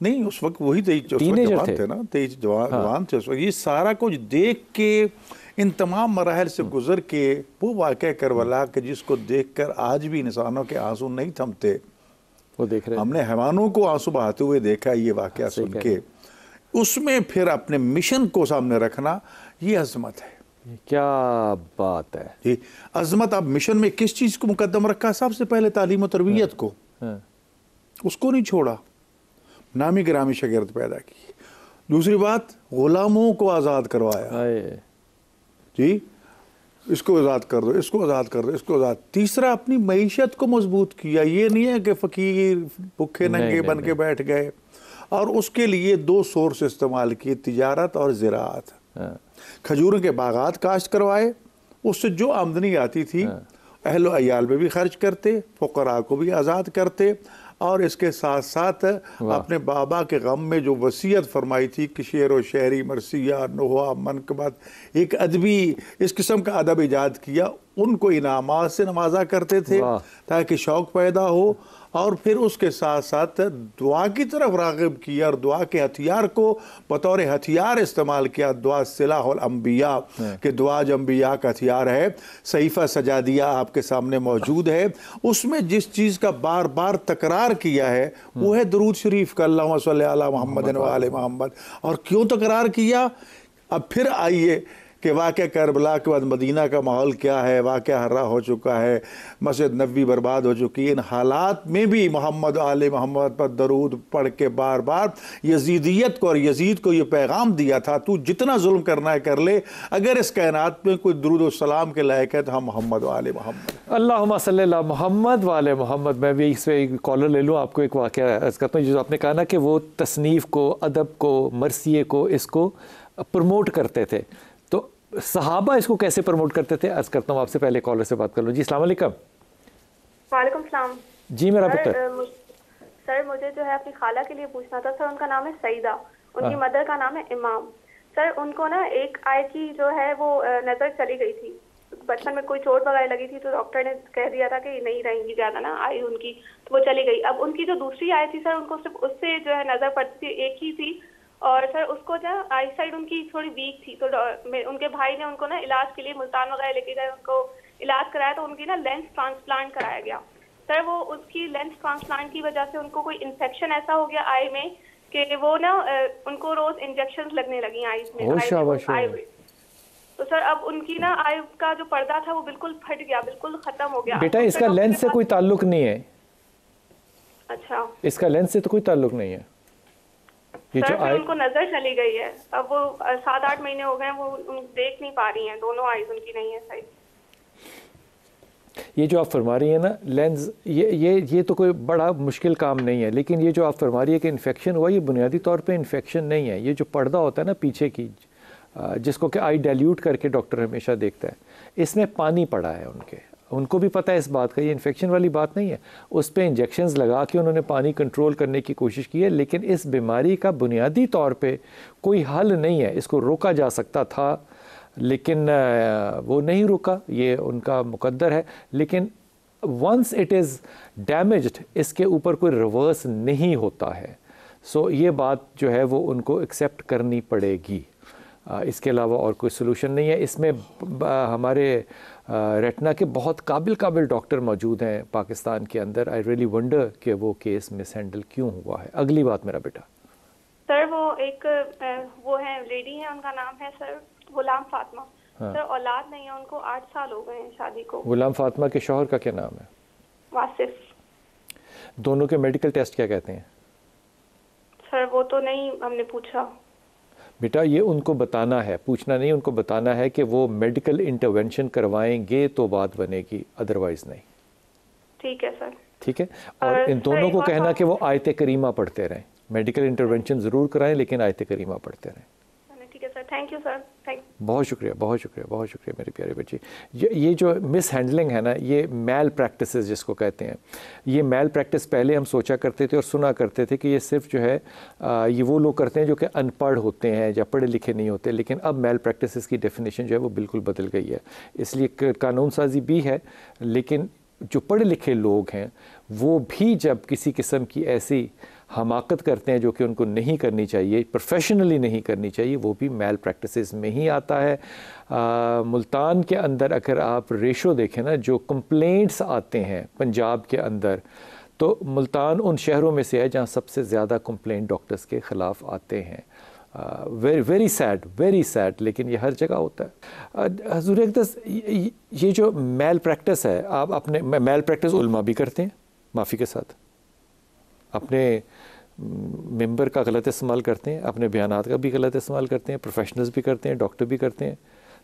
نہیں اس وقت وہی جوان تھے نا، 23 جوان تھے اس وقت. یہ سارا کچھ دیکھ کے، ان تمام مراحل سے گزر کے، وہ واقعہ کربلا کہ جس کو دیکھ کر آج بھی انسانوں کے آنسو نہیں تھمتے. وہ دیکھ رہے ہیں، ہم نے حیوانوں کو آنسو بہاتے ہوئے دیکھا یہ واقعہ سن کے. اس میں پھر اپنے مشن کو سامنے رکھنا، یہ عظمت ہے. کیا بات ہے جی. عظمت. اب مشن میں کس چیز کو مقدم رکھا؟ سب سے پہلے تعلیم و تربیت کو، اس کو نہیں چھوڑا. نامی گرامی شاگرد پیدا کی. دوسری بات، غلاموں کو آزاد کروایا. جی، اس کو آزاد کر دو، اس کو آزاد کر دو، اس کو آزاد. تیسرا، اپنی معیشت کو مضبوط کیا. یہ نہیں ہے کہ فقیر بھوکے ننگے بن کے بیٹھ گئے. اور اس کے لیے 2 سورس استعمال کیے، تجارت اور زراعت. کھجوروں کے باغات کاشت کروائے، اس سے جو آمدنی آتی تھی اہل و عیال پہ بھی خرچ کرتے، فقراء کو بھی آزاد کرتے. اور اس کے ساتھ ساتھ اپنے بابا کے غم میں جو وصیت فرمائی تھی کہ شعر و شاعری، مرثیہ، نحوہ، منقبت، ایک ادبی اس قسم کا ادب ایجاد کیا. ان کو انعامات سے نوازا کرتے تھے تاکہ شوق پیدا ہو. اور پھر اس کے ساتھ ساتھ دعا کی طرف راغب کیا، اور دعا کے ہتھیار کو بطور ہتھیار استعمال کیا. دعا سلاح الانبیاء، کہ دعا جو انبیاء کا ہتھیار ہے. صحیفہ سجا دیا آپ کے سامنے موجود ہے. اس میں جس چیز کا بار بار تکرار کیا ہے وہ ہے درود شریف کا، اللہم صلی علی محمد و آل محمد. اور کیوں تکرار کیا؟ اب پھر آئیے کہ واقعہ کربلا کے بعد مدینہ کا ماحول کیا ہے. واقعہ ہرہ ہو چکا ہے، مسجد نبوی برباد ہو چکی ہے. ان حالات میں بھی محمد آل محمد پر درود پڑھ کے بار بار یزیدیت کو اور یزید کو یہ پیغام دیا تھا، تو جتنا ظلم کرنا ہے کر لے، اگر اس کائنات میں کوئی درود و سلام کے لائق ہے تو ہم محمد آل محمد. اللہم صلی اللہ محمد وآل محمد. میں بھی اس پہ ایک کالر لے لوں. آپ کو ایک واقعہ عرض کرتا ہوں. جو آپ نے کہا نا کہ وہ تصنیف کو، ادب کو، مرثیے کو، اس کو پروموٹ کرتے تھے، تو صحابہ اس کو کیسے پروموٹ کرتے تھے؟ عرض کرتا ہوں آپ سے پہلے کالر سے بات کر لوں. جی السلام علیکم. وعلیکم السلام. جی میرا پتر. سر مجھے جو ہے اپنی خالہ کے لیے پوچھنا تھا. سر ان کا نام ہے سعیدہ، ان کی مدر کا نام ہے امام. سر ان کو نا ایک آیت کی جو ہے وہ نظر چلی گئی تھی. بچپن میں کوئی چوٹ وغیرہ لگی تھی تو ڈاکٹر نے کہہ دیا تھا کہ نہیں رہیں گی زیادہ نا آئی ان کی، تو وہ چلی گئی. اب ان کی جو دوسری آیت تھی سر، ان کو صرف اس سے جو ہے نظر پڑتی تھی، ایک ہی تھی. اور سر اس کو جو آئی سائڈ ان کی تھوڑی ویک تھی، تو ان کے بھائی نے ان کو نا علاج کے لیے ملتان وغیرہ لے کے گئے، ان کو علاج کرایا تو ان کی نا لینس ٹرانسپلانٹ کرایا گیا. سر وہ اس کی لینس ٹرانسپلانٹ کی وجہ سے ان کو کوئی انفیکشن ایسا ہو گیا آئی میں کہ وہ نا ان کو روز انجیکشنز لگنے لگی آئیز میں. تو سر اب ان کی نا آئی کا جو پردہ تھا وہ بالکل پھٹ گیا، بالکل ختم ہو گیا. بیٹا اس کا لینس سے کوئی تعلق نہیں ہے. اچھا، اس کا لینس سے تو کوئی تعلق نہیں ہے. سر پھر ان کو نظر چلی گئی ہے. اب وہ 7-8 مہینے ہو گئے ہیں، وہ دیکھ نہیں پا رہی ہیں، دونوں آئیز ان کی نہیں ہے صحیح. یہ جو آپ فرما رہی ہیں نا لینز، یہ تو کوئی بڑا مشکل کام نہیں ہے، لیکن یہ جو آپ فرما رہی ہے کہ انفیکشن ہوا، یہ بنیادی طور پہ انفیکشن نہیں ہے. یہ جو پردہ ہوتا ہے نا پیچھے کی، جس کو کہ آئی ڈیلیوٹ کر کے ڈاکٹر ہمیشہ دیکھتا ہے، اس میں پانی پڑا ہے. ان کو بھی پتہ ہے اس بات کا، یہ انفیکشن والی بات نہیں ہے. اس پہ انجیکشنز لگا کے انہوں نے پانی کنٹرول کرنے کی کوشش کی ہے، لیکن اس بیماری کا بنیادی طور پہ کوئی حل نہیں ہے. اس کو روکا جا سکتا تھا لیکن وہ نہیں رکا، یہ ان کا مقدر ہے. لیکن ونس اٹ از ڈیمیجڈ، اس کے اوپر کوئی ریورس نہیں ہوتا ہے. سو یہ بات جو ہے وہ ان کو ایکسیپٹ کرنی پڑے گی. اس کے علاوہ اور کوئی سلوشن نہیں ہے. اس میں ہمارے ریٹنا کے بہت قابل ڈاکٹر موجود ہیں پاکستان کے اندر. آئی ریئلی ونڈر کہ وہ کیس مس ہینڈل کیوں ہوا ہے. اگلی بات میرا بیٹا. سر وہ ایک وہ ہیں لیڈی ہیں، ان کا نام ہے سر غلام فاطمہ. سر اولاد نہیں ہے ان کو، 8 سال ہو گئے ہیں شادی کو. غلام فاطمہ کے شوہر کا کیا نام ہے؟ واصف. دونوں کے میڈیکل ٹیسٹ کیا کہتے ہیں؟ سر وہ تو نہیں ہم نے پوچھا. بیٹا یہ ان کو بتانا ہے، پوچھنا نہیں، ان کو بتانا ہے کہ وہ میڈیکل انٹرونشن کروائیں گے تو بات بنے گی، ادروائز نہیں. ٹھیک ہے سر. ٹھیک ہے. اور ان دونوں کو کہنا کہ وہ آیت کریمہ پڑھتے رہیں. میڈیکل انٹرونشن ضرور کرائیں لیکن آیت کریمہ پڑھتے رہیں. ٹھیک ہے سر. Thank you sir. بہت شکریہ، بہت شکریہ، بہت شکریہ میری پیاری بچی. یہ جو مس ہینڈلنگ ہے نا، یہ میل پریکٹسز جس کو کہتے ہیں، یہ میل پریکٹس پہلے ہم سوچا کرتے تھے اور سنا کرتے تھے کہ یہ صرف جو ہے یہ وہ لوگ کرتے ہیں جو کہ ان پڑھ ہوتے ہیں یا پڑھے لکھے نہیں ہوتے. لیکن اب میل پریکٹسز کی ڈیفینیشن جو ہے وہ بالکل بدل گئی ہے. اس لیے قانون سازی بھی ہے، لیکن جو پڑھے لکھے لوگ ہیں وہ بھی جب کسی قسم کی ایسی حماقت کرتے ہیں جو کہ ان کو نہیں کرنی چاہیے، پروفیشنلی نہیں کرنی چاہیے، وہ بھی میل پریکٹسز میں ہی آتا ہے۔ ملتان کے اندر اگر آپ ریشو دیکھیں نا، جو کمپلینٹس آتے ہیں پنجاب کے اندر، تو ملتان ان شہروں میں سے ہے جہاں سب سے زیادہ کمپلینٹ ڈاکٹرز کے خلاف آتے ہیں۔ ویری سیڈ، لیکن یہ ہر جگہ ہوتا ہے۔ حضور اقدس، یہ جو میل پریکٹس ہے، آپ اپنے میل پریکٹس علماء بھی کرتے ہیں معافی کے ساتھ، اپنے ممبر کا غلط استعمال کرتے ہیں، اپنے بیانات کا بھی غلط استعمال کرتے ہیں، پروفیشنلز بھی کرتے ہیں، ڈاکٹر بھی کرتے ہیں۔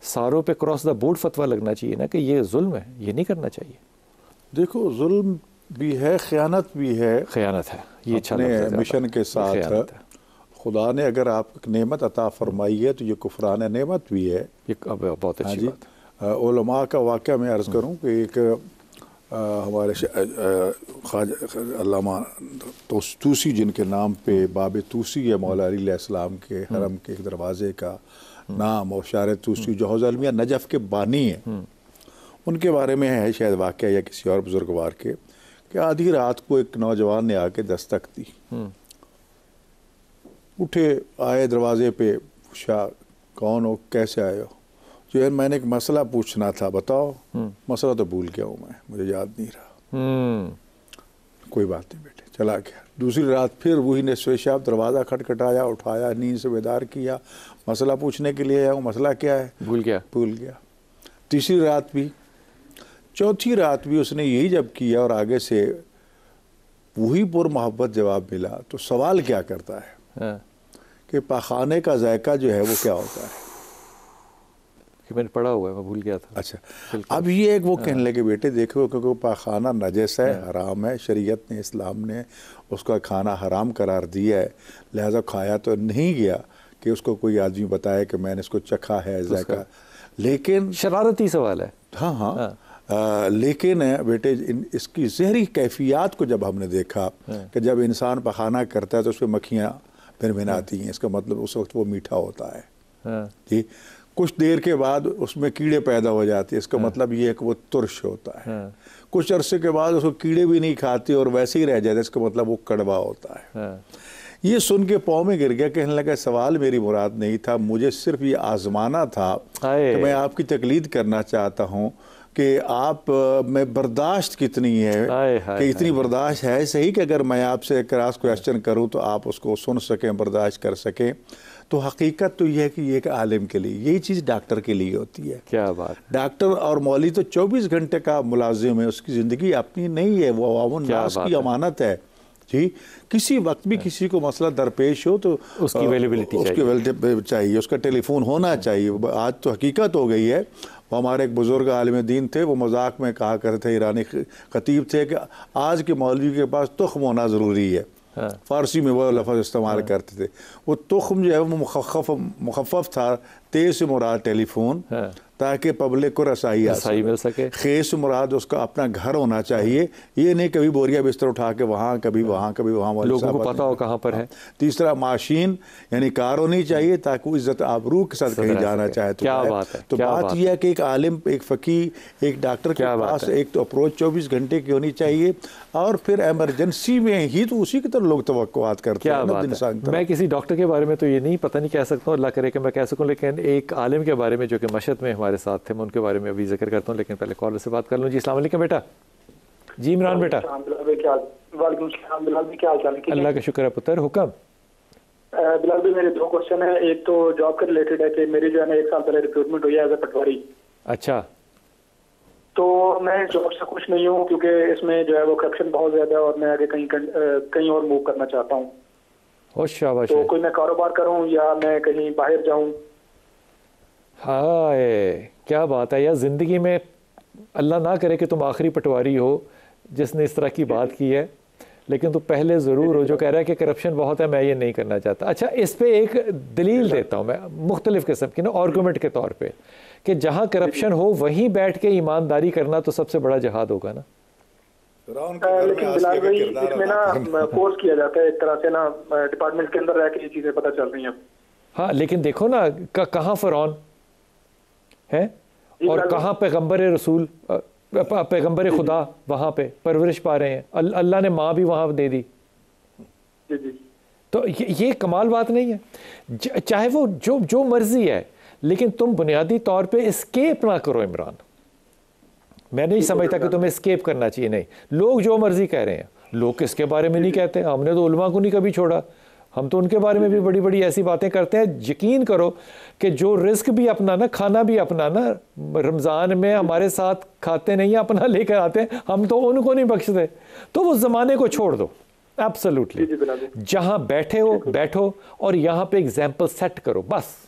ساروں پہ کراس دا بورڈ فتویٰ لگنا چاہیے نا کہ یہ ظلم ہے، یہ نہیں کرنا چاہیے۔ دیکھو، ظلم بھی ہے، خیانت بھی ہے، خیانت ہے، یہ اپنے مشن کے ساتھ۔ خدا نے اگر آپ کو نعمت عطا فرمائی ہے تو یہ کفران نعمت بھی ہے۔ یہ بہت اچھی بات۔ علماء کا واقعہ میں عرض کروں کہ ایک ہمارے علامہ توسی، جن کے نام پہ باب توسی ہے، مولا علی علیہ السلام کے حرم کے ایک دروازے کا نام، اور شار توسی جو حوض المیہ نجف کے بانی ہیں، ان کے بارے میں ہے شاید واقعہ یا کسی اور بزرگوار کے، کہ آدھی رات کو ایک نوجوان نے آ کے دستک دی، اٹھے، آئے دروازے پہ، پوچھا کون ہو، کیسے آئے ہو؟ جو ہے میں نے ایک مسئلہ پوچھنا تھا، بتاؤ۔ مسئلہ تو بھول گیا ہوں میں، مجھے یاد نہیں رہا۔ کوئی بات نہیں بیٹے، چلا گیا۔ دوسری رات پھر وہی نصف شب دروازہ کھٹکھٹایا، اٹھایا، نیند سے بیدار کیا، مسئلہ پوچھنے کے لیے آیا ہوں، مسئلہ کیا ہے؟ بھول گیا۔ تیسری رات بھی، چوتھی رات بھی اس نے یہی جب کیا اور آگے سے وہی پر محبت جواب ملا، تو سوال کیا کرتا ہے کہ پاخانے کا ذائقہ جو ہے وہ کیا ہوتا ہے؟ کہ میں نے پڑھا ہوا ہے، میں بھول گیا تھا۔ اچھا، اب یہ ایک وہ کہنے لگے بیٹے دیکھو، کیونکہ پاخانہ نجس ہے، حرام ہے، شریعت نے، اسلام نے اس کا کھانا حرام قرار دیا ہے، لہذا کھایا تو نہیں گیا کہ اس کو کوئی آدمی بتائے کہ میں نے اس کو چکھا ہے ذائقہ، لیکن شرارتی سوال ہے۔ ہاں، لیکن بیٹے اس کی زہری کیفیات کو جب ہم نے دیکھا کہ جب انسان پخانہ کرتا ہے تو اس پہ مکھیاں بھنبھناتی ہیں، اس کا مطلب اس وقت وہ میٹھا ہوتا ہے، جی۔ کچھ دیر کے بعد اس میں کیڑے پیدا ہو جاتے ہیں، اس کا مطلب یہ ہے کہ وہ ترش ہوتا ہے۔ کچھ عرصے کے بعد اس کو کیڑے بھی نہیں کھاتے اور ویسے ہی رہ جاتے، اس کا مطلب وہ کڑوا ہوتا ہے۔ یہ سن کے پاؤں میں گر گیا، کہنے لگا سوال میری مراد نہیں تھا، مجھے صرف یہ آزمانا تھا کہ میں آپ کی تقلید کرنا چاہتا ہوں کہ آپ میں برداشت کتنی ہے، کہ اتنی برداشت ہے صحیح کہ اگر میں آپ سے کراس کویسچن کروں تو آپ اس کو سن سکیں، برداشت کر سکیں۔ تو حقیقت تو یہ ہے کہ یہ ایک عالم کے لیے، یہی چیز ڈاکٹر کے لیے ہوتی ہے۔ کیا بات! ڈاکٹر اور مولوی تو 24 گھنٹے کا ملازم ہے، اس کی زندگی اپنی نہیں ہے، وہ عوام الناس کی امانت ہے، جی۔ کسی وقت بھی کسی کو مسئلہ درپیش ہو تو اس کی اویلیبلٹی چاہیے، اس کا ٹیلی فون ہونا چاہیے۔ آج تو حقیقت ہو گئی ہے۔ وہ ہمارے ایک بزرگ عالم دین تھے، وہ مذاق میں کہا کرتے تھے، ایرانی خطیب تھے، کہ آج کے مولوی کے پاس تخم ہونا ضروری ہے۔ فارسی میں وہ لفظ استعمال کرتے تھے۔ وہ تخم جو ہے وہ مخفف تھا، تیز سے مراد ٹیلی فون، تاکہ پبلک کو رسائی مل سکے۔ خیز سے مراد اس کا اپنا گھر ہونا چاہیے، یہ نہیں کبھی بوریا بستر اٹھا کے وہاں، کبھی وہاں، کبھی وہاں، لوگوں کو پتہ ہو کہاں پر ہے۔ تیسرا ماشین یعنی کار ہونی چاہیے تاکہ وہ عزت آبرو کے ساتھ کہیں جانا چاہے تو بات یہ ہے کہ ایک عالم، ایک فقیہ، ایک ڈاکٹر کے پاس ایک تو اپروچ 24 گھنٹے کی ہونی چاہیے، اور پھر ایمرجنسی میں ہی تو اسی کی طرح لوگ توقعات کرتے ہیں۔ میں کسی ڈاکٹر کے بارے میں تو یہ نہیں پتہ نہیں کہہ سکتا ہوں، اللہ کرے کہ میں کہہ سکوں، لیکن ایک عالم کے بارے میں جو کہ مشہد میں ہمارے ساتھ تھے، میں ان کے بارے میں ابھی ذکر کرتا ہوں، لیکن پہلے کالر سے بات کر لوں۔ جی السلام علیکم بیٹا۔ جی عمران بیٹا۔ وعلیکم السلام بلال بھائی، کیا حال چال ہے؟ اللہ کا شکر ہے پتر، حکم۔ بلال بھائی میرے 2 کوشچن ہیں، ایک تو جاب کے ریلیٹڈ ہے کہ میری جو ہے نا 1 سال پہلے ریکروٹمنٹ ہوئی ہے ایز اے پٹواری۔ اچھا۔ تو میں جاب سے خوش نہیں ہوں کیونکہ اس میں جو ہے وہ کرپشن بہت زیادہ ہے، اور میں آگے کہیں اور موو کرنا چاہتا ہوں۔ تو کوئی میں کاروبار کروں یا میں کہیں باہر جاؤں؟ ہائے کیا بات ہے یار، زندگی میں اللہ نہ کرے کہ تم آخری پٹواری ہو جس نے اس طرح کی بات کی ہے، لیکن تو پہلے ضرور ہو جو کہہ رہا ہے کہ کرپشن بہت ہے، میں یہ نہیں کرنا چاہتا۔ اچھا، اس پہ ایک دلیل دیتا ہوں میں مختلف قسم کی نا، آرگومنٹ کے طور پہ، کہ جہاں کرپشن ہو وہیں بیٹھ کے ایمانداری کرنا تو سب سے بڑا جہاد ہوگا نا۔ لیکن بلال بھائی اس میں نا فورس کیا جاتا ہے ایک طرح سے نا، ڈپارٹمنٹ کے اندر رہ کے یہ چیزیں پتہ چل رہی ہیں۔ ہاں لیکن دیکھو نا کہاں فرعون ہے اور کہاں پیغمبر رسول، پیغمبر خدا وہاں پہ پرورش پا رہے ہیں، اللہ نے ماں بھی وہاں دے دی۔ تو یہ کمال بات نہیں ہے؟ چاہے وہ جو مرضی ہے، لیکن تم بنیادی طور پہ اسکیپ نہ کرو عمران. میں نہیں سمجھتا کہ تمہیں اسکیپ کرنا چاہیے. نہیں، لوگ جو مرضی کہہ رہے ہیں، لوگ کس کے بارے میں نہیں کہتے. ہم نے تو علماء کو نہیں کبھی چھوڑا، ہم تو ان کے بارے میں بھی بڑی بڑی ایسی باتیں کرتے ہیں. یقین کرو کہ جو رزق بھی اپنانا، کھانا بھی اپنانا، رمضان میں ہمارے ساتھ کھاتے نہیں، اپنا لے کر آتے ہیں، ہم تو ان کو نہیں بخشتے. تو وہ زمانے کو چھوڑ دو. ایبسلیوٹلی جہاں بیٹھے ہو بیٹھو، اور یہاں پہ ایگزامپل سیٹ کرو. بس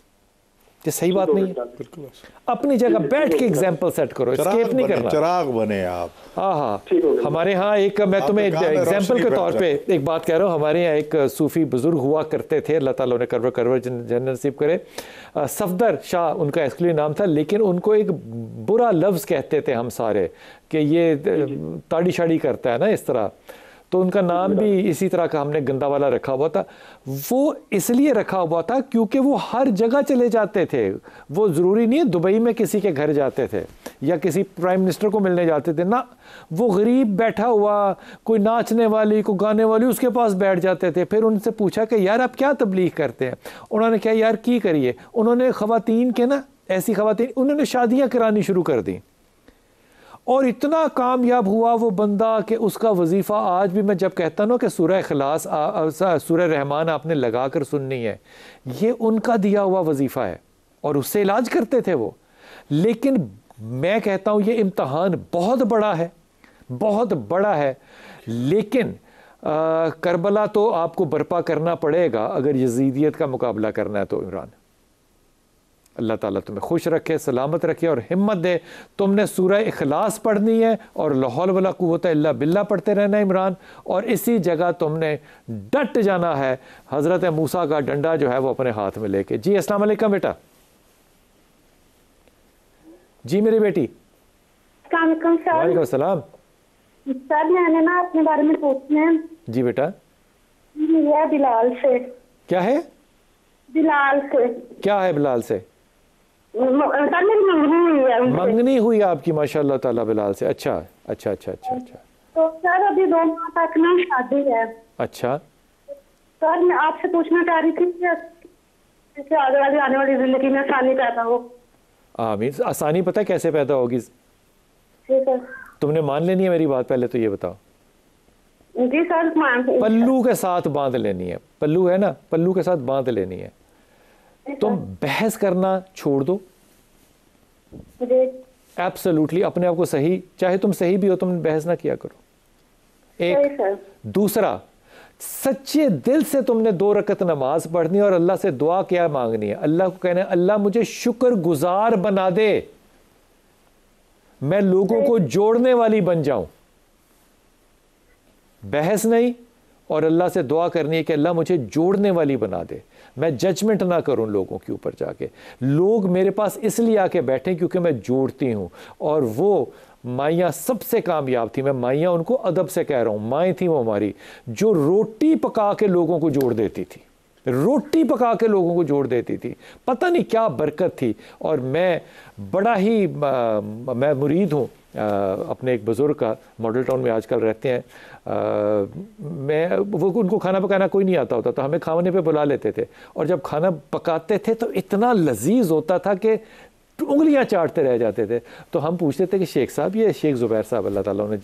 یہ صحیح بات نہیں ہے؟ اپنی جگہ بیٹھ کے ایگزامپل سیٹ کرو، اسکیپ نہیں کرنا. چراغ بنے آپ. ہاں ہمارے ہاں ایک، میں تمہیں ایگزامپل کے طور پہ ایک بات کہہ رہا ہوں. ہمارے یہاں ایک صوفی بزرگ ہوا کرتے تھے، اللہ تعالیٰ نے کرور جنت نصیب کرے. صفدر شاہ ان کا ایکچولی نام تھا، لیکن ان کو ایک برا لفظ کہتے تھے ہم سارے کہ یہ تاڑی شاڑی کرتا ہے نا، اس طرح. تو ان کا نام بھی اسی طرح کا ہم نے گندا والا رکھا ہوا تھا. وہ اس لیے رکھا ہوا تھا کیونکہ وہ ہر جگہ چلے جاتے تھے. وہ ضروری نہیں ہے دبئی میں کسی کے گھر جاتے تھے یا کسی پرائم منسٹر کو ملنے جاتے تھے، نہ، وہ غریب بیٹھا ہوا، کوئی ناچنے والی، کوئی گانے والی، اس کے پاس بیٹھ جاتے تھے. پھر ان سے پوچھا کہ یار آپ کیا تبلیغ کرتے ہیں؟ انہوں نے کہا یار کی کریے. انہوں نے خواتین کے نا، ایسی خواتین انہوں نے شادیاں کرانی شروع کر دیں، اور اتنا کامیاب ہوا وہ بندہ کہ اس کا وظیفہ آج بھی میں جب کہتا ہوں کہ سورہ اخلاص، سورہ رحمان آپ نے لگا کر سننی ہے، یہ ان کا دیا ہوا وظیفہ ہے، اور اس سے علاج کرتے تھے وہ. لیکن میں کہتا ہوں یہ امتحان بہت بڑا ہے، بہت بڑا ہے. لیکن کربلا تو آپ کو برپا کرنا پڑے گا اگر یزیدیت کا مقابلہ کرنا ہے تو. عمران، اللہ تعالیٰ تمہیں خوش رکھے، سلامت رکھے اور ہمت دے. تم نے سورہ اخلاص پڑھنی ہے اور لا حول ولا قوت الا باللہ پڑھتے رہنا ہے عمران، اور اسی جگہ تم نے ڈٹ جانا ہے حضرت موسیٰ کا ڈنڈا جو ہے وہ اپنے ہاتھ میں لے کے. جی السلام علیکم بیٹا. جی میری بیٹی. السلام علیکم سر. وعلیکم السلام. سر میں نے نا اپنے بارے میں پوچھنا ہے. جی بیٹا. یہ بلال سے. کیا ہے؟ بلال سے. کیا ہے بلال سے؟ سر میری منگنی ہوئی ہے. منگنی ہوئی آپ کی؟ ماشاء اللہ تعالیٰ بلال سے. اچھا اچھا اچھا اچھا اچھا. تو سر ابھی 2 ماہ تک نا شادی ہے. اچھا سر میں آپ سے پوچھنا چاہ رہی تھی کہ آنے والی زندگی میں آسانی پیدا ہو. آمین. آسانی پتہ کیسے پیدا ہوگی؟ جی سر. تم نے مان لینی ہے میری بات؟ پہلے تو یہ بتاؤ. جی سر. پلو کے ساتھ باندھ لینی ہے. پلو ہے نا، پلو کے ساتھ باندھ لینی ہے. تم بحث کرنا چھوڑ دو. ایبسلیوٹلی اپنے آپ کو صحیح، چاہے تم صحیح بھی ہو، تم بحث نہ کیا کرو. ایک. دوسرا، سچے دل سے تم نے 2 رکعت نماز پڑھنی اور اللہ سے دعا کیا مانگنی ہے. اللہ کو کہنا ہے اللہ مجھے شکر گزار بنا دے، میں لوگوں کو جوڑنے والی بن جاؤں. بحث نہیں، اور اللہ سے دعا کرنی ہے کہ اللہ مجھے جوڑنے والی بنا دے، میں ججمنٹ نہ کروں لوگوں کے اوپر جا کے. لوگ میرے پاس اس لیے آ کے بیٹھیں کیونکہ میں جوڑتی ہوں. اور وہ مائیاں سب سے کامیاب تھی. میں مائیاں ان کو ادب سے کہہ رہا ہوں، مائیں تھیں وہ ہماری، جو روٹی پکا کے لوگوں کو جوڑ دیتی تھی. روٹی پکا کے لوگوں کو جوڑ دیتی تھی. پتہ نہیں کیا برکت تھی. اور میں بڑا ہی میں مرید ہوں اپنے ایک بزرگ کا، ماڈل ٹاؤن میں آج کل رہتے ہیں. میں ان کو کھانا پکانا کوئی نہیں آتا ہوتا، تو ہمیں کھانے پہ بلا لیتے تھے، اور جب کھانا پکاتے تھے تو اتنا لذیذ ہوتا تھا کہ انگلیاں چاٹتے رہ جاتے تھے. تو ہم پوچھتے تھے کہ شیخ صاحب، یہ شیخ زبیر صاحب اللہ تعالیٰ انہیں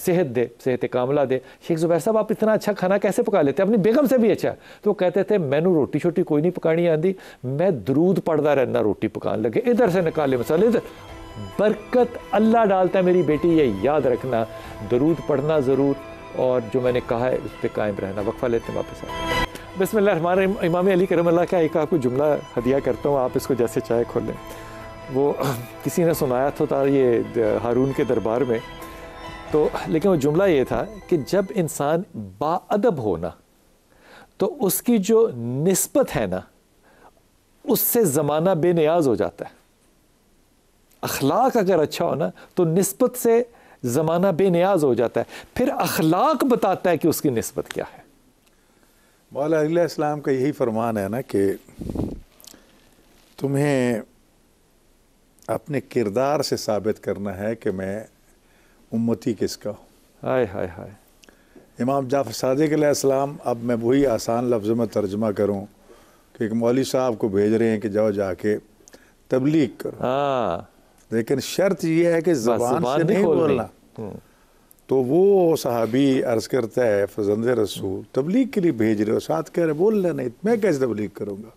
صحت دے، صحت کاملہ دے، شیخ زبیر صاحب آپ اتنا اچھا کھانا کیسے پکا لیتے ہیں؟ اپنی بیگم سے بھی اچھا. تو وہ کہتے تھے میں نو روٹی شوٹی کوئی نہیں پکانی آندی، میں درود پڑھتا رہنا روٹی پکان لگے. ادھر سے نکالے مسالے، ادھر. برکت اللہ ڈالتا ہے میری بیٹی، یہ یاد رکھنا. درود پڑھنا ضرور، اور جو میں نے کہا ہے اس پہ قائم رہنا. وقفہ لیتے ہیں، واپس آئیں. بسم اللہ الرحمن الرحیم. امام علی کرم اللہ کا ایک آپ کو جملہ ہدیہ کرتا ہوں، آپ اس کو جیسے چاہے کھول لیں. وہ کسی نے سنایا تھا یہ ہارون کے دربار میں، تو لیکن وہ جملہ یہ تھا کہ جب انسان با ادب ہونا تو اس کی جو نسبت ہے نا، اس سے زمانہ بے نیاز ہو جاتا ہے. اخلاق اگر اچھا ہونا تو نسبت سے زمانہ بے نیاز ہو جاتا ہے. پھر اخلاق بتاتا ہے کہ اس کی نسبت کیا ہے. مولا علیہ السلام کا یہی فرمان ہے نا کہ تمہیں اپنے کردار سے ثابت کرنا ہے کہ میں امتی کس کا ہوں. ہائے ہائے ہائے. امام جعفر صادق علیہ السلام، اب میں وہی آسان لفظوں میں ترجمہ کروں کہ ایک مولوی صاحب کو بھیج رہے ہیں کہ جاؤ جا کے تبلیغ کرو، لیکن شرط یہ ہے کہ زبان سے نہیں بولنا۔ تو وہ صحابی عرض کرتا ہے فرزند رسول تبلیغ کے لیے بھیج رہے ہو، ساتھ کہہ رہے بول لینا، میں کیسے تبلیغ کروں گا؟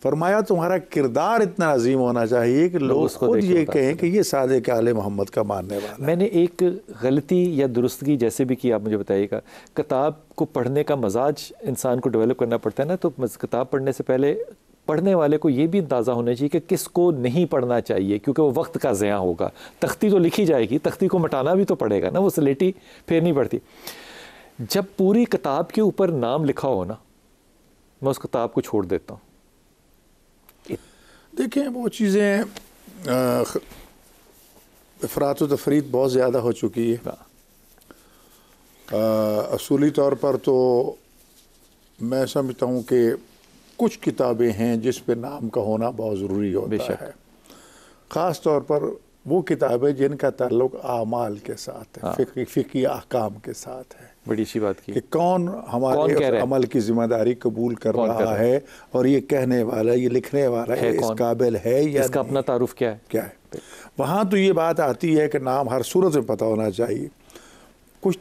فرمایا تمہارا کردار اتنا عظیم ہونا چاہیے کہ لوگ خود یہ کہیں کہ یہ صادق آل محمد کا ماننے والا۔ میں نے ایک غلطی یا درستگی جیسے بھی کی، آپ مجھے بتائیے گا، کتاب کو پڑھنے کا مزاج انسان کو ڈیولپ کرنا پڑتا ہے نا، تو کتاب پڑھنے سے پہلے پڑھنے والے کو یہ بھی اندازہ ہونا چاہیے کہ کس کو نہیں پڑھنا چاہیے، کیونکہ وہ وقت کا ضیاع ہوگا۔ تختی تو لکھی جائے گی، تختی کو مٹانا بھی تو پڑے گا نا، وہ سلیٹی پھر نہیں پڑتی۔ جب پوری کتاب کے اوپر نام لکھا ہو نا، میں اس کتاب کو چھوڑ دیتا ہوں۔ دیکھیں وہ چیزیں افراط و تفریط بہت زیادہ ہو چکی ہے۔ اصولی طور پر تو میں سمجھتا ہوں کہ کچھ کتابیں ہیں جس پہ نام کا ہونا بہت ضروری ہوتا ہے، خاص طور پر وہ کتابیں جن کا تعلق اعمال کے ساتھ ہے، فقہی احکام کے ساتھ ہے۔ بڑی اچھی بات کی کہ کون ہمارے عمل کی ذمہ داری قبول کر رہا ہے، اور یہ کہنے والا، یہ لکھنے والا ہے اس قابل ہے یا اس کا اپنا تعارف کیا ہے۔ وہاں تو یہ بات آتی ہے کہ نام ہر صورت میں پتہ ہونا چاہیے۔ کچھ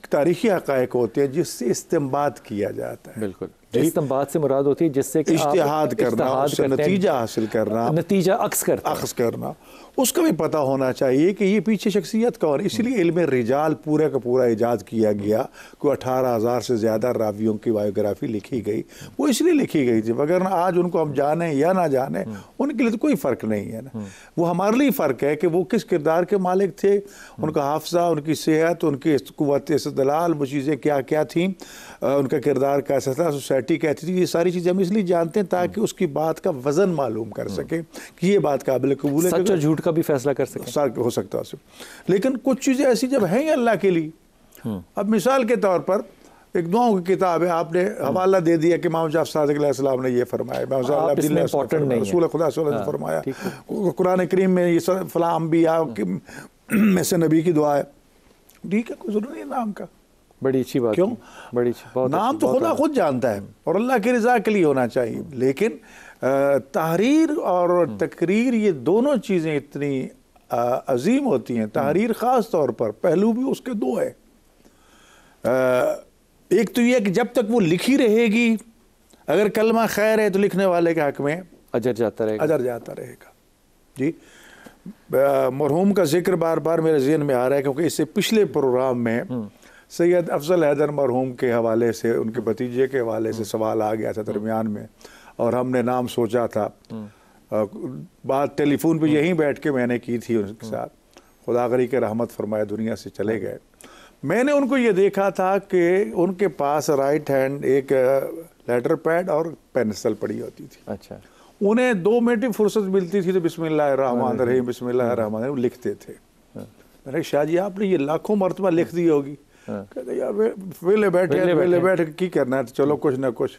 تاریخی حقائق ہوتے ہیں جس سے استنباط کیا جاتا ہے۔ بالکل، استنباط سے مراد ہوتی ہے جس سے اجتہاد کرنا، اس سے نتیجہ حاصل کرنا، نتیجہ عکس کرنا، اس کا بھی پتہ ہونا چاہیے کہ یہ پیچھے شخصیت کون۔ اس لیے علم رجال پورے کا پورا ایجاد کیا گیا، کوئی 18,000 سے زیادہ راویوں کی بایوگرافی لکھی گئی۔ وہ اس لیے لکھی گئی تھی، مگر آج ان کو ہم جانیں یا نہ جانیں ان کے لیے تو کوئی فرق نہیں ہے نا۔ وہ ہمارے لیے فرق ہے کہ وہ کس کردار کے مالک تھے، ان کا حافظہ، ان کی صحت، ان کی قوت استدلال، وہ چیزیں کیا کیا تھیں، ان کا کردار کیسا تھا، سوسائٹی کہتی تھی۔ یہ ساری چیزیں ہم اس لیے جانتے ہیں تاکہ اس کی بات کا وزن معلوم کر سکیں کہ یہ بات قابل قبول ہے، سچ اور جھوٹ کا بھی فیصلہ کر سکیں، ہو سکتا ہے۔ لیکن کچھ چیزیں ایسی جب ہیں اللہ کے لیے، اب مثال کے طور پر ایک دعاؤں کی کتاب ہے، آپ نے حوالہ دے دیا کہ امام جعفر صادق علیہ السلام نے یہ فرمایا، رسول خدا صلی اللہ علیہ وسلم نے فرمایا، قرآن کریم میں یہ فلاں انبیاء میں سے نبی کی دعا ہے، ٹھیک ہے، کوئی ضرور نہیں نام کا۔ بڑی اچھی بات، کیوں؟ بڑی اچھی، نام تو خدا خود جانتا ہے اور اللہ کی رضا کے لیے ہونا چاہیے، لیکن تحریر اور تقریر یہ دونوں چیزیں اتنی عظیم ہوتی ہیں۔ تحریر خاص طور پر پہلو بھی اس کے دو ہے، ایک تو یہ کہ جب تک وہ لکھی رہے گی، اگر کلمہ خیر ہے تو لکھنے والے کے حق میں اجر جاتا رہے گا۔ جی، مرحوم کا ذکر بار بار میرے ذہن میں آ رہا ہے کیونکہ اس سے پچھلے پروگرام میں سید افضل حیدر مرحوم کے حوالے سے، ان کے بھتیجے کے حوالے سے سوال آ گیا تھا درمیان میں، اور ہم نے نام سوچا تھا، بات ٹیلی فون پہ یہیں بیٹھ کے میں نے کی تھی ان کے ساتھ، خدا غری کے رحمت فرمائے دنیا سے چلے گئے۔ میں نے ان کو یہ دیکھا تھا کہ ان کے پاس رائٹ ہینڈ ایک لیٹر پیڈ اور پینسل پڑی ہوتی تھی۔ اچھا، انہیں 2 منٹ فرصت ملتی تھی تو بسم اللہ الرحمن الرحیم، بسم اللہ الرحمن الرحیم لکھتے تھے۔ میں نے شاہ جی آپ نے یہ لاکھوں مرتبہ لکھ دی ہوگی، کہتے یار ویلے بیٹھے کی کرنا ہے، چلو کچھ نہ کچھ،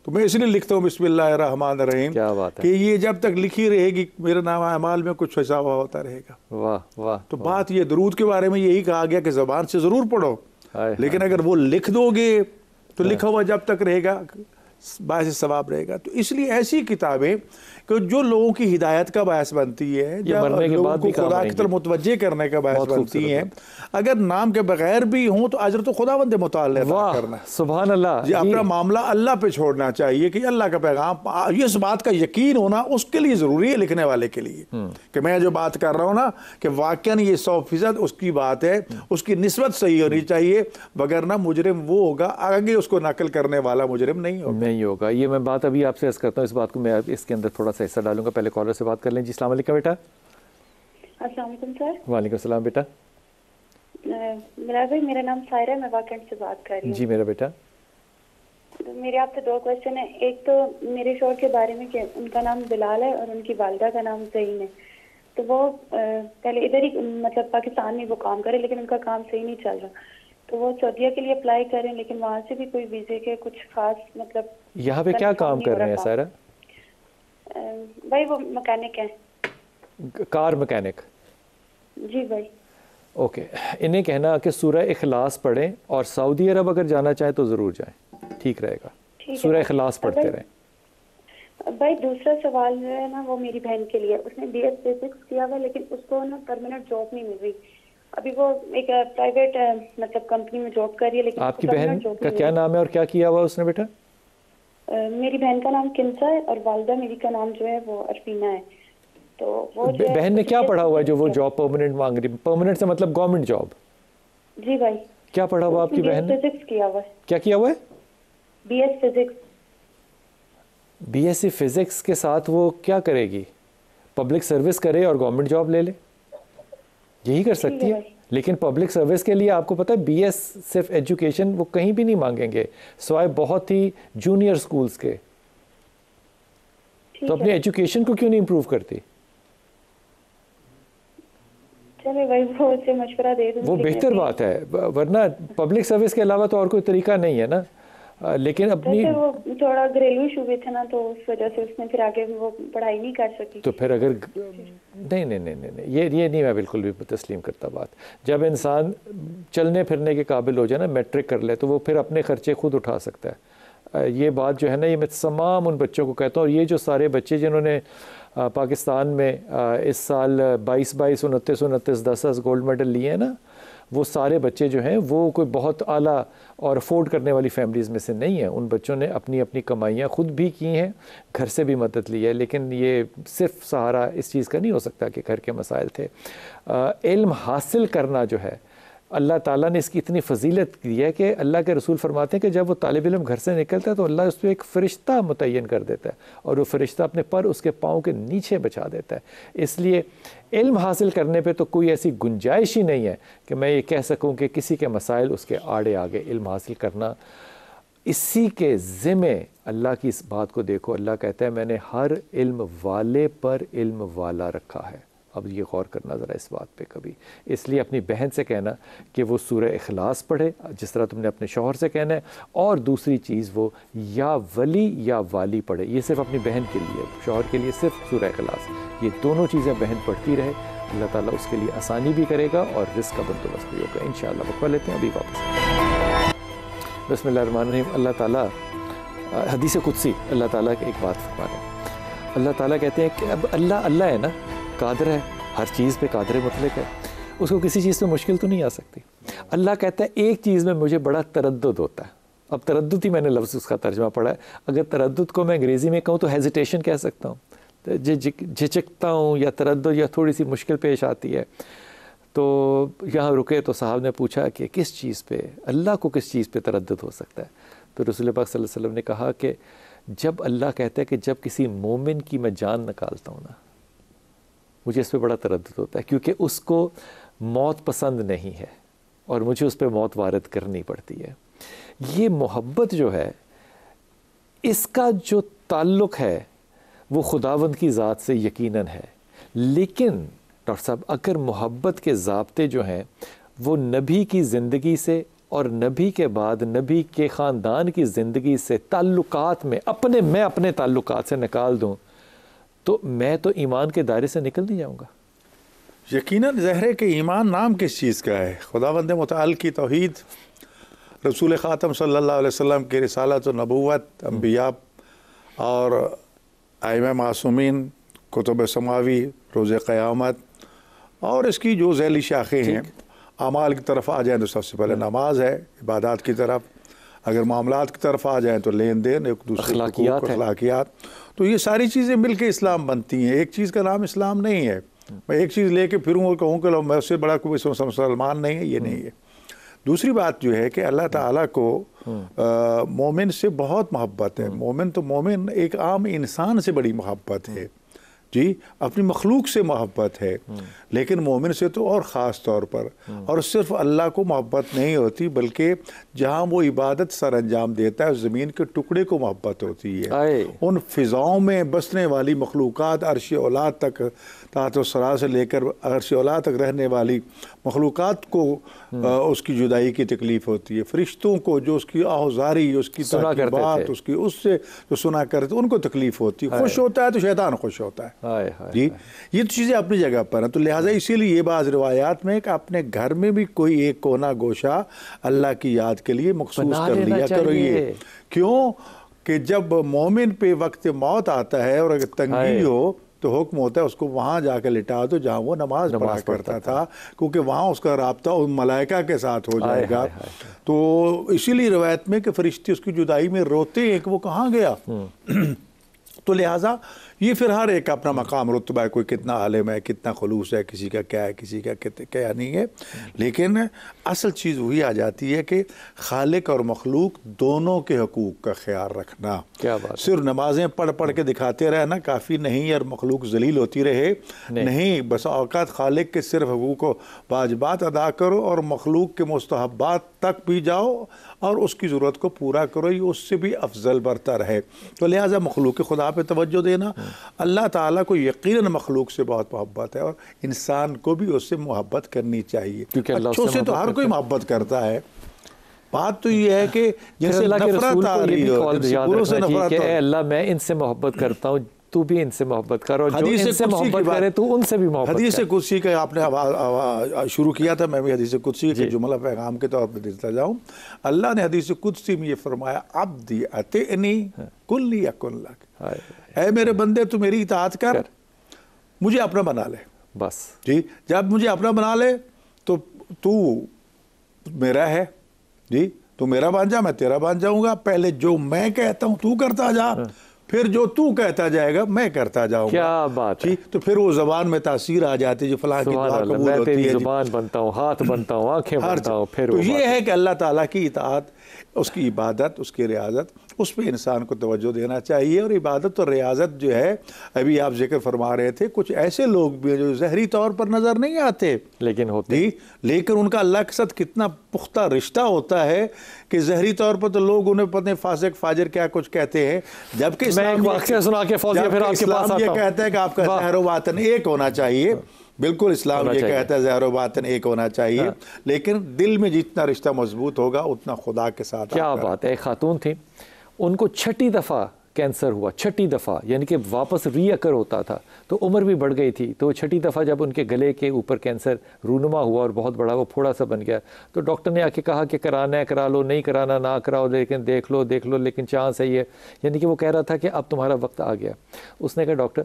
تو میں اس لیے لکھتا ہوں بسم اللہ الرحمن الرحیم کہ یہ جب تک لکھی رہے گی میرا نام اعمال میں کچھ حساب ہوتا رہے گا۔ واہ واہ۔ تو بات یہ درود کے بارے میں یہی کہا گیا کہ زبان سے ضرور پڑھو، لیکن اگر وہ لکھ دو گے تو لکھا ہوا جب تک رہے گا باعث ثواب رہے گا۔ تو اس لیے ایسی کتابیں کہ جو لوگوں کی ہدایت کا باعث بنتی ہے، لوگوں کو خدا کی طرف متوجہ کرنے کا باعث بنتی ہیں، اگر نام کے بغیر بھی ہوں تو اجر تو خداوند متعال عطا کرنا ہے۔ سبحان اللہ۔ جی، اپنا معاملہ اللہ پہ چھوڑنا چاہیے کہ اللہ کا پیغام، یہ اس بات کا یقین ہونا اس کے لیے ضروری ہے، لکھنے والے کے لیے، کہ میں جو بات کر رہا ہوں نا کہ واقعاً یہ 100% اس کی بات ہے، اس کی نسبت صحیح ہونی چاہیے، وگرنہ مجرم وہ ہوگا، آگے اس کو نقل کرنے والا مجرم نہیں ہوگا۔ یہ میں بات ابھی آپ سے عرض کرتا ہوں، اس بات کو میں اس کے اندر تھوڑا سا حصہ ڈالوں گا۔ پہلے کالر سے بات کر لیں۔ جی السلام علیکم بیٹا۔ السلام علیکم سر۔ وعلیکم السلام بیٹا۔ میرا نام سائرہ ہے، میں واکنڈ سے بات کر رہی ہوں۔ جی میرا بیٹا۔ میرے آپ سے 2 کوشچن ہیں۔ ایک تو میرے شوہر کے بارے میں کہ ان کا نام بلال ہے اور ان کی والدہ کا نام زین ہے، تو وہ پہلے ادھر ہی مطلب پاکستان میں وہ کام کرے، لیکن ان کا کام صحیح نہیں چل رہا، تو وہ سعودیہ کے لیے اپلائی کریں، لیکن وہاں سے بھی کوئی ویزے کے کچھ خاص مطلب یہاں پہ کیا کام کر رہے ہیں سائرہ؟ بھائی وہ مکینک ہیں، کار مکینک۔ جی بھائی۔ اوکے، انہیں کہنا کہ سورہ اخلاص پڑھیں اور سعودی عرب اگر جانا چاہیں تو ضرور جائیں، ٹھیک رہے گا، سورہ اخلاص پڑھتے رہیں۔ بھائی دوسرا سوال جو ہے نا وہ میری بہن کے لیے، اس نے BS فزکس کیا ہوا لیکن اس کو نا پرماننٹ جاب نہیں مل رہی، ابھی وہ ایک پرائیویٹ مطلب کمپنی میں جاب کر رہی ہے لیکن آپ کی بہن کا کیا نام ہے اور کیا کیا ہوا اس نے بیٹا؟ میری بہن کا نام کنسا ہے اور والدہ میری کا نام جو ہے وہ ارفینہ ہے۔ تو وہ بہن نے کیا پڑھا ہوا ہے جو وہ جاب پرماننٹ مانگ رہی؟ پرماننٹ سے مطلب گورنمنٹ جاب؟ جی بھائی۔ کیا پڑھا ہوا آپ کی بہن نے؟ فزکس کیا ہوا ہے۔ کیا کیا ہوا ہے؟ BS physics. BSc فزکس کے ساتھ وہ کیا کرے گی؟ پبلک سروس کرے اور گورنمنٹ جاب لے لے، یہی کر سکتی ہے۔ لیکن پبلک سروس کے لیے آپ کو پتہ ہے BS صرف ایجوکیشن وہ کہیں بھی نہیں مانگیں گے سوائے بہت ہی جونیئر سکولز کے، تو اپنی ایجوکیشن کو کیوں نہیں امپروو کرتی؟ چلے بھائی وہ اسے مشورہ دے دوں، وہ بہتر بات ہے، ورنہ پبلک سروس کے علاوہ تو اور کوئی طریقہ نہیں ہے نا۔ لیکن اپنی وہ تھوڑا گھریلو ایشو بھی تھا نا تو اس وجہ سے اس نے پھر آگے وہ پڑھائی نہیں کر سکی۔ تو پھر اگر نہیں یہ نہیں میں بالکل بھی تسلیم کرتا بات۔ جب انسان چلنے پھرنے کے قابل ہو جائے نا، میٹرک کر لے، تو وہ پھر اپنے خرچے خود اٹھا سکتا ہے۔ یہ بات جو ہے نا، یہ میں تمام ان بچوں کو کہتا ہوں، اور یہ جو سارے بچے جنہوں نے پاکستان میں اس سال 22 29 29 10 گولڈ میڈل لیے ہیں نا، وہ سارے بچے جو ہیں وہ کوئی بہت اعلیٰ اور افورڈ کرنے والی فیملیز میں سے نہیں ہیں۔ ان بچوں نے اپنی اپنی کمائیاں خود بھی کی ہیں، گھر سے بھی مدد لی ہے، لیکن یہ صرف سہارا اس چیز کا نہیں ہو سکتا کہ گھر کے مسائل تھے۔ علم حاصل کرنا جو ہے، اللہ تعالیٰ نے اس کی اتنی فضیلت دی ہے کہ اللہ کے رسول فرماتے ہیں کہ جب وہ طالب علم گھر سے نکلتا ہے تو اللہ اس پہ ایک فرشتہ متعین کر دیتا ہے، اور وہ فرشتہ اپنے پر اس کے پاؤں کے نیچے بچا دیتا ہے۔ اس لیے علم حاصل کرنے پہ تو کوئی ایسی گنجائش ہی نہیں ہے کہ میں یہ کہہ سکوں کہ کسی کے مسائل اس کے آڑے آگے۔ علم حاصل کرنا اسی کے ذمے، اللہ کی اس بات کو دیکھو، اللہ کہتا ہے میں نے ہر علم والے پر علم والا رکھا ہے۔ اب یہ غور کرنا ذرا اس بات پہ کبھی۔ اس لیے اپنی بہن سے کہنا کہ وہ سورہ اخلاص پڑھے جس طرح تم نے اپنے شوہر سے کہنا ہے، اور دوسری چیز وہ یا ولی یا والی پڑھے۔ یہ صرف اپنی بہن کے لیے، شوہر کے لیے صرف سورہ اخلاص، یہ دونوں چیزیں بہن پڑھتی رہے، اللہ تعالیٰ اس کے لیے آسانی بھی کرے گا اور رزق کا بندوبست بھی ہوگا انشاءاللہ۔ وقفہ لیتے ہیں، ابھی واپس۔ بسم اللہ الرحمن الرحیم۔ اللہ تعالیٰ حدیث قدسی، اللہ تعالیٰ کی ایک بات فرما رہے ہیں، اللہ تعالیٰ کہتے ہیں کہ اب اللہ ہے نا، قادر ہے، ہر چیز پہ قادر مطلق ہے، اس کو کسی چیز پہ مشکل تو نہیں آ سکتی۔ اللہ کہتا ہے ایک چیز میں مجھے بڑا تردد ہوتا ہے، اب تردد ہی میں نے لفظ اس کا ترجمہ پڑھا ہے، اگر تردد کو میں انگریزی میں کہوں تو ہیزیٹیشن کہہ سکتا ہوں، جھجکتا ہوں یا تردد یا تھوڑی سی مشکل پیش آتی ہے۔ تو یہاں رکے تو صاحب نے پوچھا کہ کس چیز پہ، اللہ کو کس چیز پہ تردد ہو سکتا ہے؟ تو رسول پاک صلی اللہ علیہ وسلم نے کہا کہ جب اللہ کہتا ہے کہ جب کسی مومن کی میں جان نکالتا ہوں نا، مجھے اس پہ بڑا تردد ہوتا ہے، کیونکہ اس کو موت پسند نہیں ہے اور مجھے اس پہ موت وارد کرنی پڑتی ہے۔ یہ محبت جو ہے، اس کا جو تعلق ہے وہ خداوند کی ذات سے یقیناً ہے، لیکن ڈاکٹر صاحب اگر محبت کے ضابطے جو ہیں وہ نبی کی زندگی سے اور نبی کے بعد نبی کے خاندان کی زندگی سے تعلقات میں میں اپنے تعلقات سے نکال دوں تو میں تو ایمان کے دائرے سے نکل نہیں جاؤں گا۔ یقیناً ظاہر ہے کہ ایمان نام کس چیز کا ہے؟ خداوند متعال کی توحید، رسول خاتم صلی اللہ علیہ وسلم کی رسالت و نبوت، انبیاء اور ائمہ معصومین، کتب سماوی، روز قیامت، اور اس کی جو ذیلی شاخیں ہیں۔ اعمال کی طرف آ جائیں تو سب سے پہلے نماز ہے، عبادات کی طرف۔ اگر معاملات کی طرف آ جائیں تو لین دین، ایک دوسرے اخلاقیات، تو یہ ساری چیزیں مل کے اسلام بنتی ہیں۔ ایک چیز کا نام اسلام نہیں ہے، میں ایک چیز لے کے پھروں اور کہوں کہ میں اس سے بڑا کوئی مسلمان نہیں ہے، یہ نہیں ہے۔ دوسری بات جو ہے کہ اللہ تعالیٰ کو مومن سے بہت محبت ہے۔ مومن تو مومن ایک عام انسان سے بڑی محبت ہے، جی اپنی مخلوق سے محبت ہے، لیکن مومن سے تو اور خاص طور پر، اور صرف اللہ کو محبت نہیں ہوتی بلکہ جہاں وہ عبادت سر انجام دیتا ہے زمین کے ٹکڑے کو محبت ہوتی ہے۔ ان فضاؤں میں بسنے والی مخلوقات، عرش اولاد تک، تحت الثری سے لے کر عرش اولاد تک رہنے والی مخلوقات کو اس کی جدائی کی تکلیف ہوتی ہے۔ فرشتوں کو جو اس کی آہوزاری، اس کی تعقیبات، اس سے جو سنا کرتے ان کو تکلیف ہوتی ہے۔ خوش ہوتا ہے تو شیطان خوش ہوتا ہے، جی یہ تو چیزیں اپنی جگہ پر ہیں. تو لہٰذا اسی لیے یہ بعض روایات میں کہ اپنے گھر میں بھی کوئی ایک کونا گوشہ اللہ کی یاد کے لیے مخصوص کر لیا کرو. یہ کیوں کہ جب مومن پہ وقت موت آتا ہے اور اگر تنگی ہو تو حکم ہوتا ہے اس کو وہاں جا کے لٹا دو جہاں وہ نماز پڑھا کرتا تھا، کیونکہ وہاں اس کا رابطہ ملائکہ کے ساتھ ہو جائے گا. تو اسی لیے روایت میں کہ فرشتے اس کی جدائی میں روتے ہیں کہ وہ کہاں گیا. تو لہٰذا یہ پھر ہر ایک اپنا مقام رتبہ ہے، کوئی کتنا عالم ہے، کتنا خلوص ہے، کسی کا کیا ہے، کسی کا کیا نہیں ہے. لیکن اصل چیز وہی آ جاتی ہے کہ خالق اور مخلوق دونوں کے حقوق کا خیال رکھنا. کیا بات، صرف نمازیں پڑھ پڑھ کے دکھاتے رہنا کافی نہیں اور مخلوق ذلیل ہوتی رہے نہیں. بس اوقات خالق کے صرف حقوق و واجبات ادا کرو اور مخلوق کے مستحبات تک بھی جاؤ اور اس کی ضرورت کو پورا کرو، یہ اس سے بھی افضل برتر ہے. تو لہٰذا مخلوق خدا پہ توجہ دینا. اللہ تعالیٰ کو یقیناً مخلوق سے بہت محبت ہے اور انسان کو بھی اس سے محبت کرنی چاہیے. اچھوں سے تو ہر کوئی محبت کرتا ہے. بات تو یہ ہے کہ جیسے نفرت آ رہی ہو کہ اے اللہ میں ان سے محبت کرتا ہوں، تو بھی ان سے محبت کر، اور جو ان سے محبت کرے تو ان سے بھی محبت کر. حدیث قدسی کا آپ نے شروع کیا تھا، میں بھی حدیث قدسی کے جملہ پیغام کے طور پہ دیتا جاؤں. اللہ نے حدیث قدسی میں یہ فرمایا عبدی اطعنی کلی اکن لک، اے میرے بندے تو میری اطاعت کر، مجھے اپنا بنا لے. بس جی جب مجھے اپنا بنا لے تو میرا ہے. جی تو میرا بن جا، میں تیرا بن جاؤں گا. پہلے جو میں کہتا ہوں تو کرتا جا، پھر جو تو کہتا جائے گا میں کرتا جاؤں گا. کیا بات ہے. تو پھر وہ زبان میں تاثیر آ جاتی ہے، جو فلاں کی دعا قبول ہوتی ہے، زبان بنتا ہوں، ہاتھ بنتا ہوں، آنکھیں بنتا ہوں. پھر تو یہ ہے کہ اللہ تعالیٰ کی اطاعت، اس کی عبادت، اس کی ریاضت، اس پہ انسان کو توجہ دینا چاہیے. اور عبادت اور ریاضت جو ہے ابھی آپ ذکر فرما رہے تھے، کچھ ایسے لوگ بھی ہیں جو ظاہری طور پر نظر نہیں آتے لیکن ہوتے، لیکن ان کا اللہ کے ساتھ کتنا پختہ رشتہ ہوتا ہے کہ ظاہری طور پر تو لوگ انہیں پتہ نہیں فاسق فاجر کیا کچھ کہتے ہیں، جبکہ اسلام یہ کہتا ہے کہ آپ کا ظاہر و باطن ایک ہونا چاہیے. بالکل اسلام یہ کہتا ہے ظاہر و باطن ایک ہونا چاہیے، لیکن دل میں جتنا رشتہ مضبوط ہوگا اتنا خدا کے ساتھ. کیا بات ہے. ایک خاتون تھی، ان کو 6ٹی دفعہ کینسر ہوا، 6ٹی دفعہ، یعنی کہ واپس ری اکر ہوتا تھا، تو عمر بھی بڑھ گئی تھی. تو 6ٹی دفعہ جب ان کے گلے کے اوپر کینسر رونما ہوا اور بہت بڑا، وہ پھوڑا سا بن گیا، تو ڈاکٹر نے آ کے کہا کہ کرانا ہے کرا لو، نہیں کرانا نہ کراؤ، لیکن دیکھ لو لیکن چانس ہے یہ. یعنی کہ وہ کہہ رہا تھا کہ اب تمہارا وقت آ گیا. اس نے کہا ڈاکٹر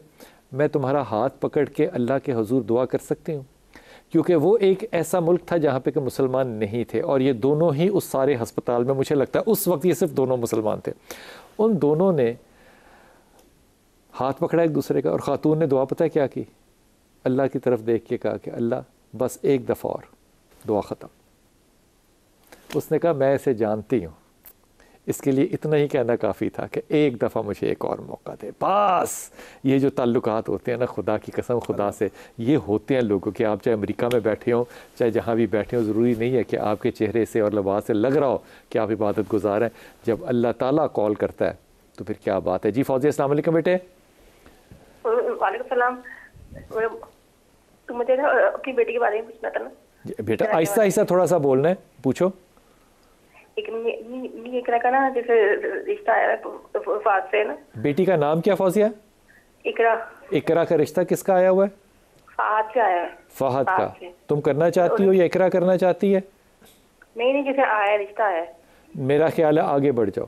میں تمہارا ہاتھ پکڑ کے اللہ کے حضور دعا کر سکتی ہوں؟ کیونکہ وہ ایک ایسا ملک تھا جہاں پہ کہ مسلمان نہیں تھے، اور یہ دونوں ہی اس سارے ہسپتال میں، مجھے لگتا ہے اس وقت یہ صرف دونوں مسلمان تھے. ان دونوں نے ہاتھ پکڑا ایک دوسرے کا، اور خاتون نے دعا پتہ کیا کی؟ اللہ کی طرف دیکھ کے کہا کہ اللہ بس ایک دفعہ اور، دعا ختم. اس نے کہا میں اسے جانتی ہوں، اس کے لیے اتنا ہی کہنا کافی تھا کہ ایک دفعہ مجھے ایک اور موقع دے. بس یہ جو تعلقات ہوتے ہیں نا، خدا کی قسم خدا سے یہ ہوتے ہیں لوگوں کے. آپ چاہے امریکہ میں بیٹھے ہوں، چاہے جہاں بھی بیٹھے ہوں، ضروری نہیں ہے کہ آپ کے چہرے سے اور لباس سے لگ رہا ہو کہ آپ عبادت گزار ہیں. جب اللہ تعالیٰ کال کرتا ہے تو پھر کیا بات ہے. جی فوزی السلام علیکم بیٹے. وعلیکم السلام. تو مجھے اپنی بیٹی کے بارے میں پوچھنا تھا نا. بیٹا آہستہ آہستہ تھوڑا سا بولنا ہے، پوچھو. اقرا نا جیسے رشتہ آیا فہد سے نا. بیٹی کا نام کیا فوزیہ؟ اقرا. اقرا کا رشتہ کس کا آیا ہوا ہے؟ فہد سے آیا ہے. فہد کا. تم کرنا چاہتی ہو یا اقرا کرنا چاہتی ہے؟ نہیں جیسے آیا رشتہ آیا ہے. میرا خیال ہے آگے بڑھ جاؤ.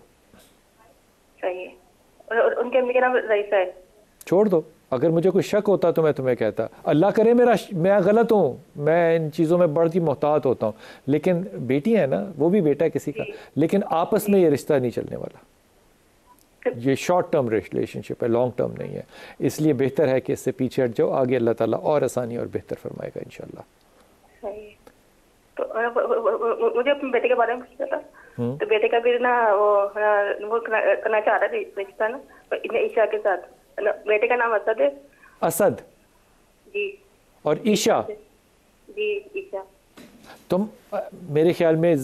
صحیح ہے. اور ان کے امی کا نام رئیسہ ہے. چھوڑ دو. اگر مجھے کوئی شک ہوتا تو میں تمہیں کہتا، اللہ کرے میں غلط ہوں، میں ان چیزوں میں بڑی محتاط ہوتا ہوں، لیکن بیٹی ہے نا، وہ بھی بیٹا ہے کسی کا، لیکن آپس میں یہ رشتہ نہیں چلنے والا. یہ شارٹ ٹرم ریلیشن شپ ہے، لانگ ٹرم نہیں ہے. اس لیے بہتر ہے کہ اس سے پیچھے ہٹ جاؤ. آگے اللہ تعالیٰ اور آسانی اور بہتر فرمائے گا انشاءاللہ. تو مجھے اپنے بیٹے کے بارے میں پوچھنا تھا. تو بیٹے کا بھی نا وہ کرنا چاہ رہا تھا رشتہ نا عیشا کے ساتھ. بیٹے کا نام اسد ہے. اسد جی. اور عیشا. جی عیشا. تم میرے خیال میں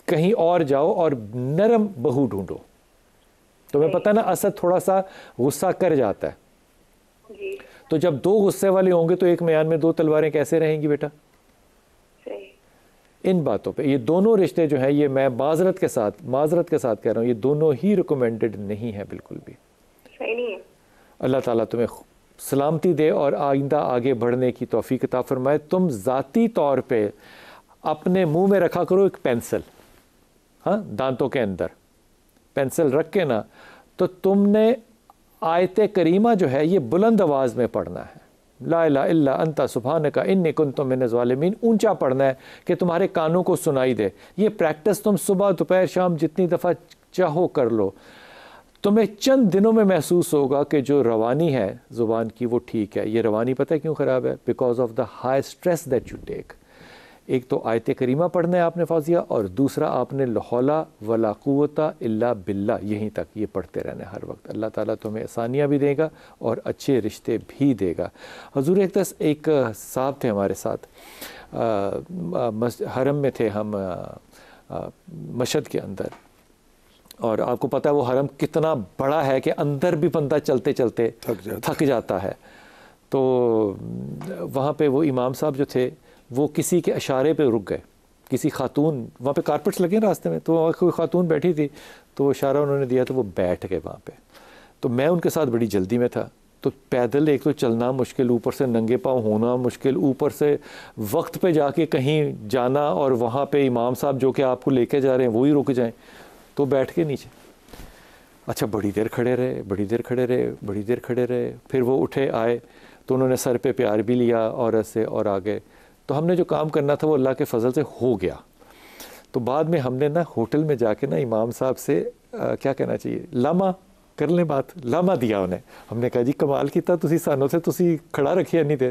کہیں اور جاؤ اور نرم بہو ڈھونڈو. تمہیں پتہ نا اسد تھوڑا سا غصہ کر جاتا ہے. جی. تو جب دو غصے والے ہوں گے تو ایک میان میں دو تلواریں کیسے رہیں گی بیٹا؟ صحیح. ان باتوں پہ یہ دونوں رشتے جو ہیں، یہ میں معذرت کے ساتھ کہہ رہا ہوں، یہ دونوں ہی ریکمینڈڈ نہیں ہے بالکل بھی. صحیح نہیں ہے. اللہ تعالیٰ تمہیں سلامتی دے اور آئندہ آگے بڑھنے کی توفیق عطا فرمائے۔ تم ذاتی طور پہ اپنے منہ میں رکھا کرو ایک پینسل، ہاں دانتوں کے اندر پینسل رکھ کے نا، تو تم نے آیت کریمہ جو ہے یہ بلند آواز میں پڑھنا ہے، لا الہ الا انت سبحانک انی کنت من الظالمین، اونچا پڑھنا ہے کہ تمہارے کانوں کو سنائی دے۔ یہ پریکٹس تم صبح دوپہر شام جتنی دفعہ چاہو کر لو، تمہیں چند دنوں میں محسوس ہوگا کہ جو روانی ہے زبان کی وہ ٹھیک ہے۔ یہ روانی پتہ ہے کیوں خراب ہے؟ Because of the high stress that you take. ایک تو آیت کریمہ پڑھنا ہے آپ نے فوزیہ، اور دوسرا آپ نے لا حول ولا قوت الا باللہ، یہیں تک یہ پڑھتے رہنا ہر وقت۔ اللہ تعالیٰ تمہیں آسانیاں بھی دے گا اور اچھے رشتے بھی دے گا۔ حضور ایک صاحب تھے ہمارے ساتھ، حرم میں تھے ہم مشہد کے اندر، اور آپ کو پتہ ہے وہ حرم کتنا بڑا ہے کہ اندر بھی بندہ چلتے چلتے تھک جاتا ہے۔ تو وہاں پہ وہ امام صاحب جو تھے وہ کسی کے اشارے پہ رک گئے، کسی خاتون، وہاں پہ کارپٹس لگے راستے میں، تو کوئی خاتون بیٹھی تھی تو وہ اشارہ انہوں نے دیا تو وہ بیٹھ گئے وہاں پہ۔ تو میں ان کے ساتھ بڑی جلدی میں تھا، تو پیدل ایک تو چلنا مشکل، اوپر سے ننگے پاؤں ہونا مشکل، اوپر سے وقت پہ جا کے کہیں جانا اور وہاں پہ امام صاحب جو کہ آپ کو لے کے جا رہے ہیں وہی رک جائیں، تو بیٹھ کے نیچے۔ اچھا بڑی دیر کھڑے رہے، پھر وہ اٹھے آئے تو انہوں نے سر پہ پیار بھی لیا عورت سے اور آگے۔ تو ہم نے جو کام کرنا تھا وہ اللہ کے فضل سے ہو گیا۔ تو بعد میں ہم نے نا ہوٹل میں جا کے نا امام صاحب سے کیا کہنا چاہیے، لاما کر لیں بات، لاما دیا انہیں۔ ہم نے کہا جی کمال کیتا تسی سانوں سے تسی کھڑا رکھیا نہیں دیر۔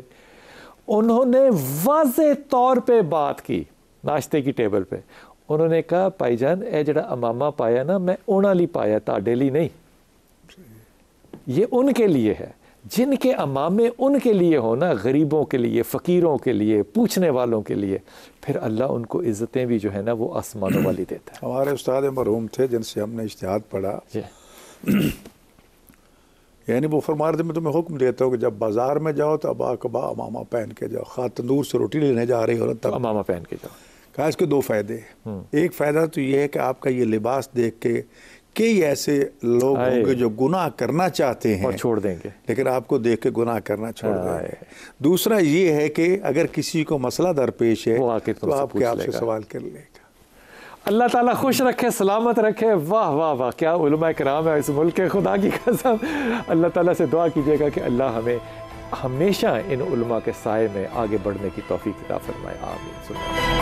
انہوں نے واضح طور پہ بات کی ناشتے کی ٹیبل پہ، انہوں نے کہا بھائی جان اے جڑا امامہ پایا نا میں انہاں لی پایا، تاڈے لی نہیں، یہ ان کے لیے ہے۔ جن کے امامے ان کے لیے ہو نا، غریبوں کے لیے، فقیروں کے لیے، پوچھنے والوں کے لیے، پھر اللہ ان کو عزتیں بھی جو ہے نا وہ آسمانوں والی دیتا ہے۔ ہمارے استاد مرحوم تھے جن سے ہم نے اجتہاد پڑھا، یعنی وہ فرما رہے تھے میں تمہیں حکم دیتا ہوں کہ جب بازار میں جاؤ تو ابا کبا امامہ پہن کے جاؤ، تندور سے روٹی لینے جا رہی ہو تب امامہ پہن کے جاؤ۔ کہا اس کے دو فائدے، ایک فائدہ تو یہ ہے کہ آپ کا یہ لباس دیکھ کے کئی ایسے لوگ ہوں گے جو گناہ کرنا چاہتے ہیں اور چھوڑ دیں گے، لیکن آپ کو دیکھ کے گناہ کرنا چھوڑ دیں گے۔ دوسرا یہ ہے کہ اگر کسی کو مسئلہ درپیش ہے تو آپ کے آپ سے سوال کر لے گا۔ اللہ تعالیٰ خوش رکھے، سلامت رکھے۔ واہ واہ واہ، کیا علماء کرام ہے اس ملک کے، خدا کی قسم۔ اللہ تعالیٰ سے دعا کیجیے گا کہ اللہ ہمیں ہمیشہ ان علماء کے سائے میں آگے بڑھنے کی توفیق عطا فرمائے، آمین۔